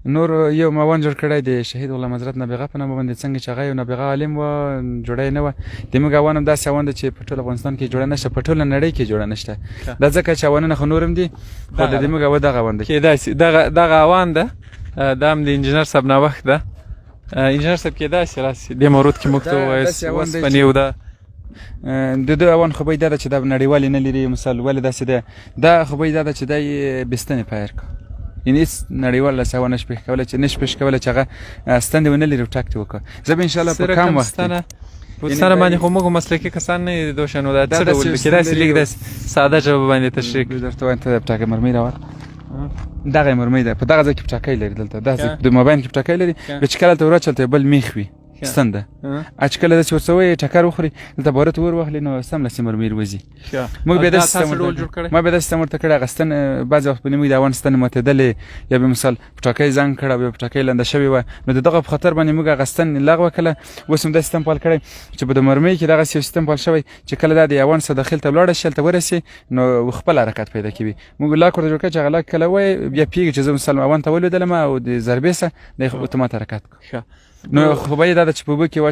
نور یو ماون جوړ کړی دی شهید غلام حضرت نابغه په نامه باندې، څنګه چې هغه یو نابغه عالم و، جوړه یې نه وه. زموږ اوان هم داسې اوان ده چې په ټول افغانستان کې جوړه نشته، په ټوله نړۍ کې جوړه نشته. دا ځکه چې اوانونه خو نور هم دي، خو د زموږ اوه دغه اوان دی. کېدای شي دغه اوان ده، دا هم د انجینر صاحب نوښت ده. انجینر صاحب کېدای شي راسي دې مورود کې موږ ته ووایاست اوسپنې او ده د ده اوان خوبۍ دا ده چې دا نړیوالې نه لري. مثال ولې داسې ده؟ دا خوبۍ دا ده چې دا یې بستنې پایر کړه، یعنې هېڅ نړیوال داسې هوا نشي پېښ کولی چې نشي پېښ کولی چې هغه ستندې ونه لري او ټک دې وکړه. زه به انشاءالله په کم وخت سره باندې خو موږ مسلکي کسان نه یو دوشه نو دا څه ډول کېدای شي لږ داسې ساده ژبه باندې تشریح کړو. درته وایم ته د پټاکۍ مرمۍ راوړه، دغه مرمۍ ده، په دغه ځای کې پټاکۍ لري، دلته داسې د مابین کې پټاکۍ لري. بیا چې کله ته ور اچولی بل میخ وي ستنده، چې کله داسې ورڅه ووایې ټکر وخوري دلته باره ته ور واخلي نو سملاسي مرمۍ وځي. موږ بیا داسې سیسټم ورته کړی، هغه ستن بعضې وخت باندې موږ د اوان ستنې ماتېدلې یا بیا مثال پټاکۍ زنګ کړه بیا پټاکۍ لنده شوې وه، نو د دغه په خطر باندې موږ هغه ستن لغوه کړله. اوس هم دا سیستم فعال کړی چې په د مرمۍ کې دغسې یو سیستم فعال شوی چې کله دا د اوان څخه داخل ته ولاړه شي هلته ورسي نو خپل حرکت پیدا کوي. موږ لاک ورته جوړ کړی چې هغه لاک کله وایي بیا پوهېږي چې زه مثال اوان ته ولوېدلم او د ضربې سره د اتومات حرکت کړو. نو خوبۍ دا ده چې په اوبو کې